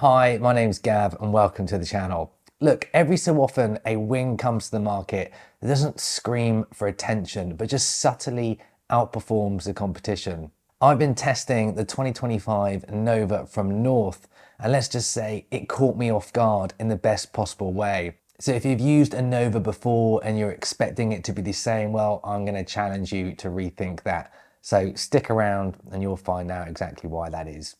Hi, my name's Gav and welcome to the channel. Look, every so often a wing comes to the market that doesn't scream for attention, but just subtly outperforms the competition. I've been testing the 2025 Nova from North, and let's just say it caught me off guard in the best possible way. So if you've used a Nova before and you're expecting it to be the same, well, I'm going to challenge you to rethink that. So stick around and you'll find out exactly why that is.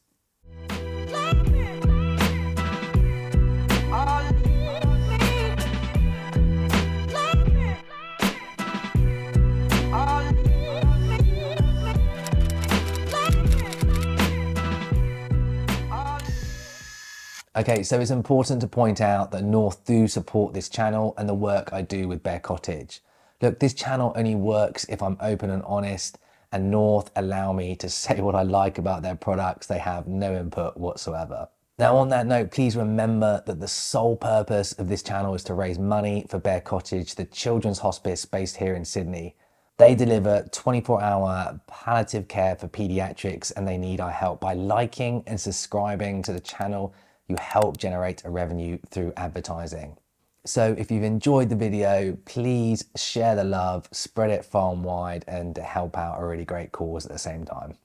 Okay, so it's important to point out that North do support this channel and the work I do with Bear Cottage. Look, this channel only works if I'm open and honest, and North allow me to say what I like about their products. They have no input whatsoever. Now, on that note, please remember that the sole purpose of this channel is to raise money for Bear Cottage, the children's hospice based here in Sydney. They deliver 24-hour palliative care for pediatrics, and they need our help. By liking and subscribing to the channel, you help generate a revenue through advertising. So if you've enjoyed the video, please share the love, spread it far and wide, and help out a really great cause at the same time.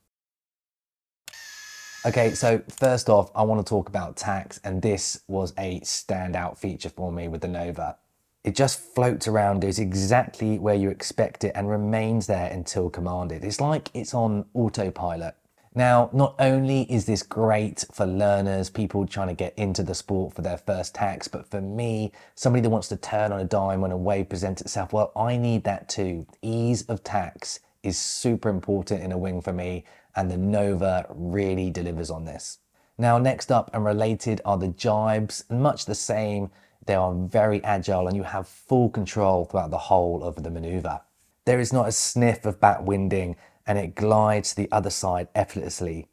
Okay, so first off, I want to talk about tacks, and this was a standout feature for me with the Nova. It just floats around, goes exactly where you expect it, and remains there until commanded. It's like it's on autopilot. Now, not only is this great for learners, people trying to get into the sport for their first tacks, but for me, somebody that wants to turn on a dime when a wave presents itself, well, I need that too. Ease of tacks is super important in a wing for me, and the Nova really delivers on this. Now, next up and related are the gybes, and much the same. They are very agile and you have full control throughout the whole of the maneuver. There is not a sniff of back winding, and it glides to the other side effortlessly.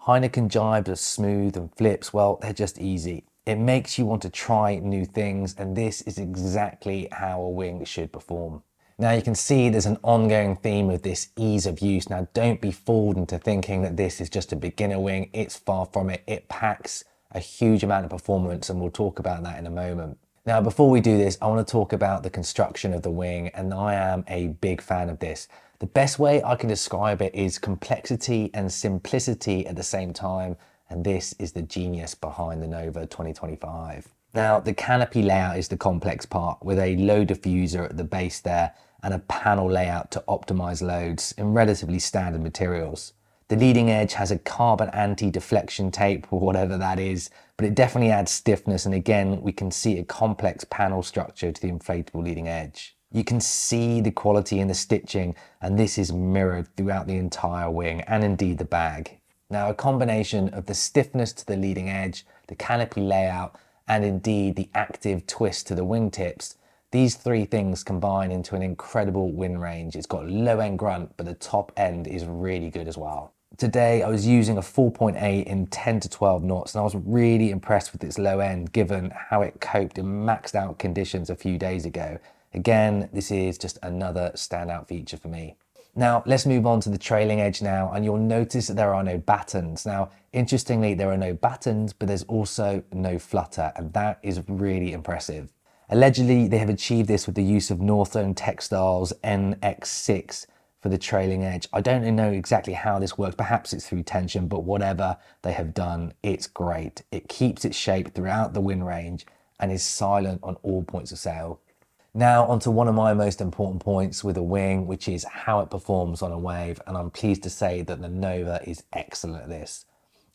Heineken gybes are smooth and flips, well, they're just easy. It makes you want to try new things, and this is exactly how a wing should perform. Now you can see there's an ongoing theme of this ease of use. Now don't be fooled into thinking that this is just a beginner wing. It's far from it. It packs a huge amount of performance, and we'll talk about that in a moment. Now, before we do this, I want to talk about the construction of the wing, and I am a big fan of this. The best way I can describe it is complexity and simplicity at the same time, and this is the genius behind the Nova 2025. Now, the canopy layout is the complex part, with a load diffuser at the base there and a panel layout to optimize loads in relatively standard materials. The leading edge has a carbon anti-deflection tape, or whatever that is, but it definitely adds stiffness, and again, we can see a complex panel structure to the inflatable leading edge. You can see the quality in the stitching, and this is mirrored throughout the entire wing and indeed the bag. Now, a combination of the stiffness to the leading edge, the canopy layout, and indeed the active twist to the wingtips, these three things combine into an incredible wind range. It's got low end grunt, but the top end is really good as well. Today I was using a 4.8 in 10 to 12 knots, and I was really impressed with its low end given how it coped in maxed out conditions a few days ago. Again, this is just another standout feature for me. Now let's move on to the trailing edge now, and you'll notice that there are no battens. Now interestingly, there are no battens, but there's also no flutter, and that is really impressive. Allegedly, they have achieved this with the use of Northern Textiles NX6 for the trailing edge. I don't know exactly how this works. Perhaps it's through tension, but whatever they have done, it's great. It keeps its shape throughout the wind range and is silent on all points of sail. Now onto one of my most important points with a wing, which is how it performs on a wave, and I'm pleased to say that the Nova is excellent at this.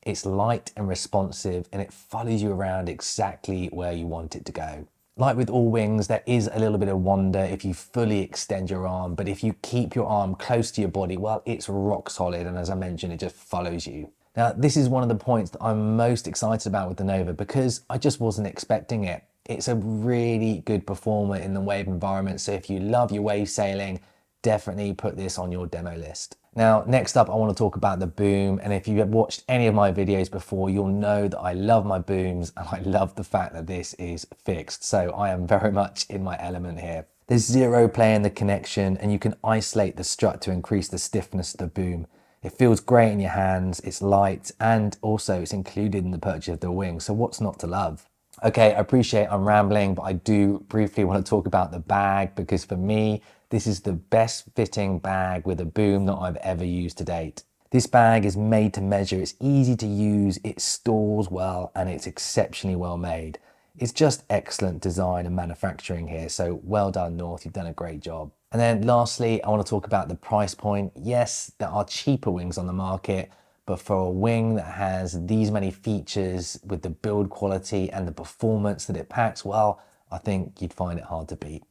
It's light and responsive, and it follows you around exactly where you want it to go. Like with all wings, there is a little bit of wonder if you fully extend your arm, but if you keep your arm close to your body, well, it's rock solid, and as I mentioned, it just follows you. Now, this is one of the points that I'm most excited about with the Nova, because I just wasn't expecting it. It's a really good performer in the wave environment, so if you love your wave sailing, definitely put this on your demo list. Now, next up, I want to talk about the boom, and if you have watched any of my videos before, you'll know that I love my booms, and I love the fact that this is fixed, so I am very much in my element here. There's zero play in the connection, and you can isolate the strut to increase the stiffness of the boom. It feels great in your hands, it's light, and also it's included in the purchase of the wing. So what's not to love? Okay, I appreciate I'm rambling, but I do briefly want to talk about the bag because for me, this is the best fitting bag with a boom that I've ever used to date. This bag is made to measure, it's easy to use, it stores well, and it's exceptionally well made. It's just excellent design and manufacturing here, so well done North, you've done a great job. And then lastly, I want to talk about the price point. Yes, there are cheaper wings on the market, but for a wing that has these many features with the build quality and the performance that it packs, well, I think you'd find it hard to beat.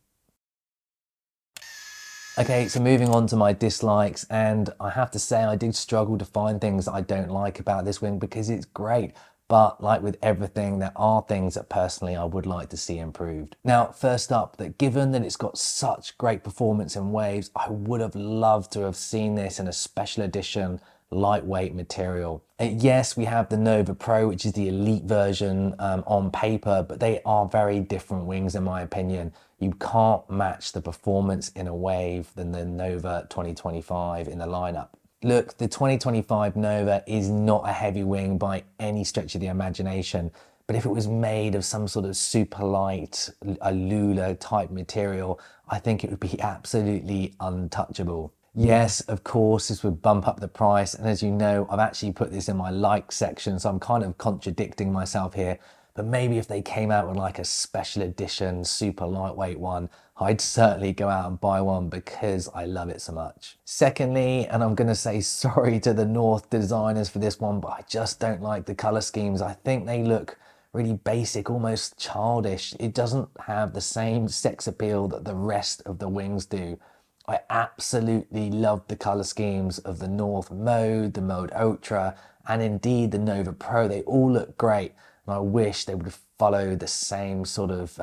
Okay, so moving on to my dislikes, and I have to say I did struggle to find things that I don't like about this wing because it's great. But like with everything, there are things that personally I would like to see improved. Now, first up, that given that it's got such great performance in waves, I would have loved to have seen this in a special edition lightweight material. Yes, we have the Nova Pro, which is the elite version on paper, but they are very different wings in my opinion. You can't match the performance in a wave than the Nova 2025 in the lineup. Look, the 2025 Nova is not a heavy wing by any stretch of the imagination, but if it was made of some sort of super light, Alula type material, I think it would be absolutely untouchable. Yes, of course, this would bump up the price. And as you know, I've actually put this in my like section, so I'm kind of contradicting myself here. But maybe if they came out with like a special edition, super lightweight one, I'd certainly go out and buy one because I love it so much. Secondly, and I'm going to say sorry to the North designers for this one, but I just don't like the color schemes. I think they look really basic, almost childish. It doesn't have the same sex appeal that the rest of the wings do. I absolutely love the color schemes of the North Mode, the Mode Ultra, and indeed the Nova Pro. They all look great, and I wish they would follow the same sort of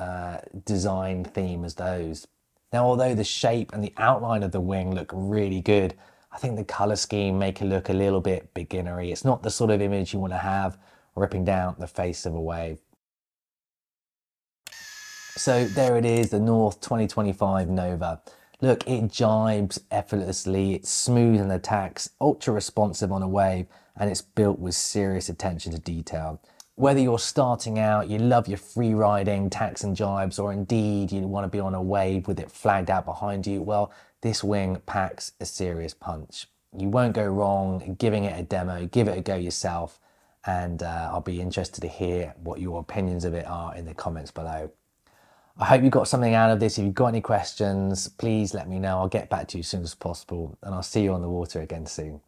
design theme as those. Now, although the shape and the outline of the wing look really good, I think the color scheme make it look a little bit beginnery. It's not the sort of image you want to have ripping down the face of a wave. So there it is, the North 2025 Nova. Look, it jibes effortlessly, it's smooth in the tacks, ultra responsive on a wave, and it's built with serious attention to detail. Whether you're starting out, you love your free riding, tacks and jibes, or indeed you want to be on a wave with it flagged out behind you, well, this wing packs a serious punch. You won't go wrong giving it a demo, give it a go yourself, and I'll be interested to hear what your opinions of it are in the comments below. I hope you got something out of this. If you've got any questions, please let me know. I'll get back to you as soon as possible, and I'll see you on the water again soon.